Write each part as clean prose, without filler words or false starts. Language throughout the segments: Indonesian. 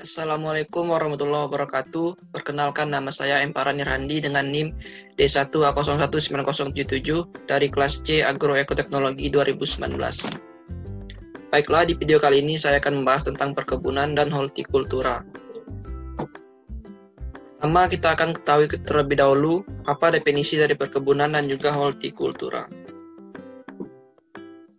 Assalamualaikum warahmatullahi wabarakatuh. Perkenalkan, nama saya Emparani Randi dengan NIM D1A019077 dari kelas C Agroekoteknologi 2019. Baiklah, di video kali ini saya akan membahas tentang perkebunan dan hortikultura. Pertama, kita akan ketahui terlebih dahulu apa definisi dari perkebunan dan juga hortikultura.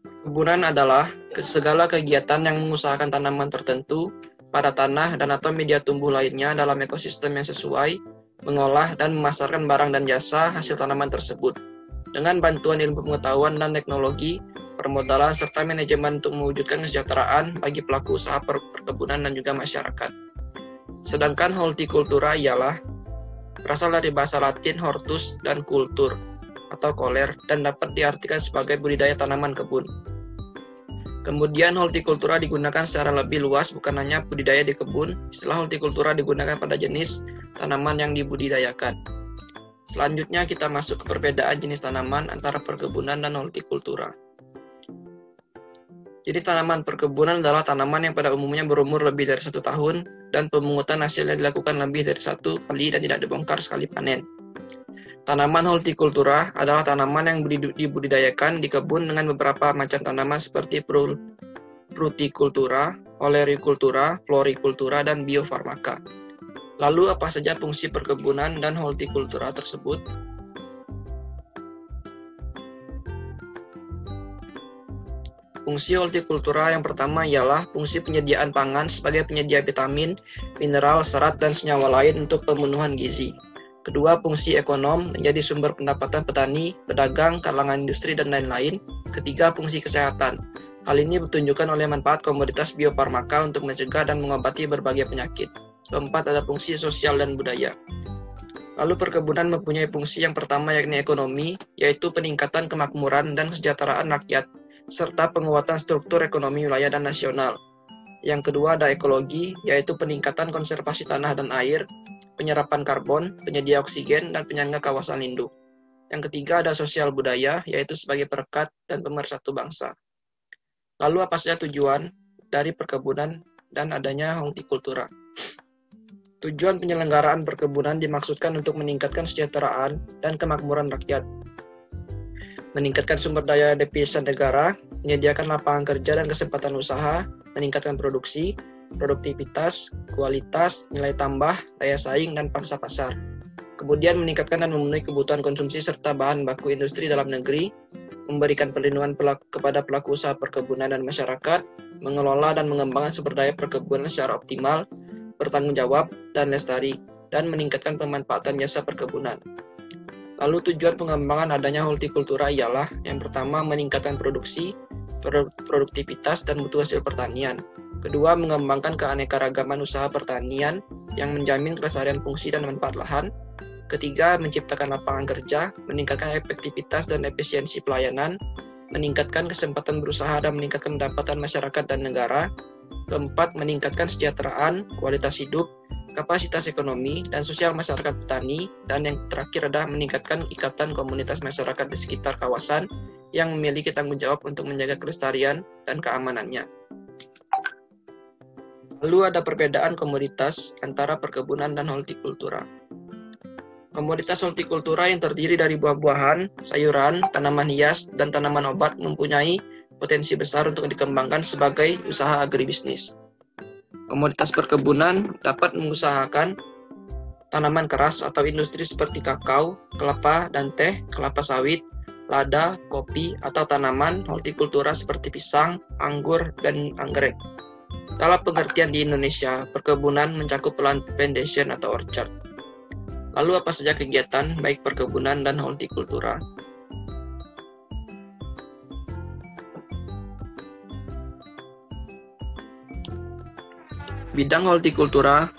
Perkebunan adalah segala kegiatan yang mengusahakan tanaman tertentu pada tanah dan atau media tumbuh lainnya dalam ekosistem yang sesuai, mengolah dan memasarkan barang dan jasa hasil tanaman tersebut dengan bantuan ilmu pengetahuan dan teknologi, permodalan serta manajemen untuk mewujudkan kesejahteraan bagi pelaku usaha perkebunan dan juga masyarakat. Sedangkan hortikultura ialah berasal dari bahasa Latin hortus dan kultur atau koler dan dapat diartikan sebagai budidaya tanaman kebun. Kemudian hortikultura digunakan secara lebih luas, bukan hanya budidaya di kebun. Istilah hortikultura digunakan pada jenis tanaman yang dibudidayakan. Selanjutnya kita masuk ke perbedaan jenis tanaman antara perkebunan dan hortikultura. Jenis tanaman perkebunan adalah tanaman yang pada umumnya berumur lebih dari 1 tahun dan pemungutan hasilnya dilakukan lebih dari 1 kali dan tidak dibongkar sekali panen. Tanaman hortikultura adalah tanaman yang dibudidayakan di kebun dengan beberapa macam tanaman seperti frutikultura, olerikultura, florikultura, dan biofarmaka. Lalu apa saja fungsi perkebunan dan hortikultura tersebut? Fungsi hortikultura yang pertama ialah fungsi penyediaan pangan sebagai penyedia vitamin, mineral, serat, dan senyawa lain untuk pemenuhan gizi. Kedua, fungsi ekonom menjadi sumber pendapatan petani, pedagang, kalangan industri, dan lain-lain. Ketiga, fungsi kesehatan. Hal ini ditunjukkan oleh manfaat komoditas biofarmaka untuk mencegah dan mengobati berbagai penyakit. Keempat, ada fungsi sosial dan budaya. Lalu perkebunan mempunyai fungsi yang pertama yakni ekonomi, yaitu peningkatan kemakmuran dan kesejahteraan rakyat, serta penguatan struktur ekonomi wilayah dan nasional. Yang kedua ada ekologi, yaitu peningkatan konservasi tanah dan air, penyerapan karbon, penyedia oksigen, dan penyangga kawasan lindung. Yang ketiga ada sosial budaya, yaitu sebagai perekat dan pemersatu bangsa. Lalu apa saja tujuan dari perkebunan dan adanya hortikultura? Tujuan penyelenggaraan perkebunan dimaksudkan untuk meningkatkan kesejahteraan dan kemakmuran rakyat, meningkatkan sumber daya devisa negara, menyediakan lapangan kerja dan kesempatan usaha, meningkatkan produksi, produktivitas, kualitas, nilai tambah, daya saing, dan pangsa pasar. Kemudian meningkatkan dan memenuhi kebutuhan konsumsi serta bahan baku industri dalam negeri, memberikan perlindungan kepada pelaku usaha perkebunan dan masyarakat, mengelola dan mengembangkan sumber daya perkebunan secara optimal, bertanggung jawab, dan lestari, dan meningkatkan pemanfaatan jasa perkebunan. Lalu tujuan pengembangan adanya hortikultura ialah yang pertama meningkatkan produksi, produktivitas, dan mutu hasil pertanian. Kedua, mengembangkan keanekaragaman usaha pertanian yang menjamin kelestarian fungsi dan manfaat lahan. Ketiga, menciptakan lapangan kerja, meningkatkan efektivitas dan efisiensi pelayanan, meningkatkan kesempatan berusaha dan meningkatkan pendapatan masyarakat dan negara. Keempat, meningkatkan kesejahteraan, kualitas hidup, kapasitas ekonomi, dan sosial masyarakat petani. Dan yang terakhir adalah meningkatkan ikatan komunitas masyarakat di sekitar kawasan yang memiliki tanggung jawab untuk menjaga kelestarian dan keamanannya. Lalu ada perbedaan komoditas antara perkebunan dan hortikultura. Komoditas hortikultura yang terdiri dari buah-buahan, sayuran, tanaman hias, dan tanaman obat mempunyai potensi besar untuk dikembangkan sebagai usaha agribisnis. Komoditas perkebunan dapat mengusahakan tanaman keras atau industri seperti kakao, kelapa dan teh, kelapa sawit, lada, kopi, atau tanaman hortikultura seperti pisang, anggur, dan anggrek. Dalam pengertian di Indonesia, perkebunan mencakup plantation atau orchard. Lalu apa saja kegiatan baik perkebunan dan hortikultura? Bidang hortikultura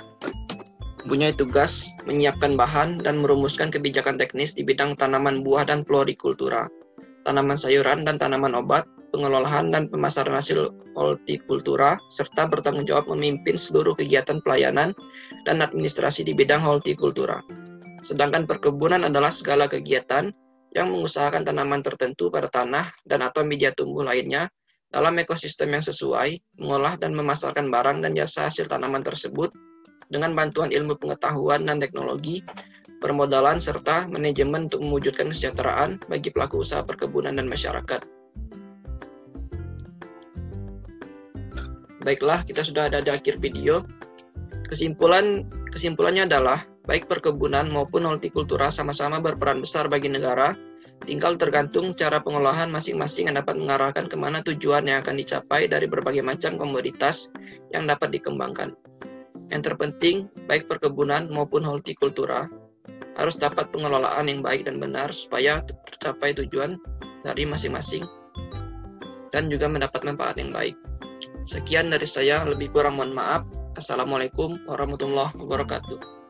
mempunyai tugas menyiapkan bahan dan merumuskan kebijakan teknis di bidang tanaman buah dan florikultura, tanaman sayuran dan tanaman obat, pengelolaan dan pemasaran hasil hortikultura, serta bertanggung jawab memimpin seluruh kegiatan pelayanan dan administrasi di bidang hortikultura. Sedangkan perkebunan adalah segala kegiatan yang mengusahakan tanaman tertentu pada tanah dan atau media tumbuh lainnya dalam ekosistem yang sesuai, mengolah dan memasarkan barang dan jasa hasil tanaman tersebut dengan bantuan ilmu pengetahuan dan teknologi, permodalan, serta manajemen untuk mewujudkan kesejahteraan bagi pelaku usaha perkebunan dan masyarakat. Baiklah, kita sudah ada di akhir video. Kesimpulannya adalah, baik perkebunan maupun hortikultura sama-sama berperan besar bagi negara, tinggal tergantung cara pengolahan masing-masing yang dapat mengarahkan kemana tujuan yang akan dicapai dari berbagai macam komoditas yang dapat dikembangkan. Yang terpenting, baik perkebunan maupun hortikultura harus dapat pengelolaan yang baik dan benar supaya tercapai tujuan dari masing-masing dan juga mendapat manfaat yang baik. Sekian dari saya, lebih kurang mohon maaf. Assalamualaikum warahmatullahi wabarakatuh.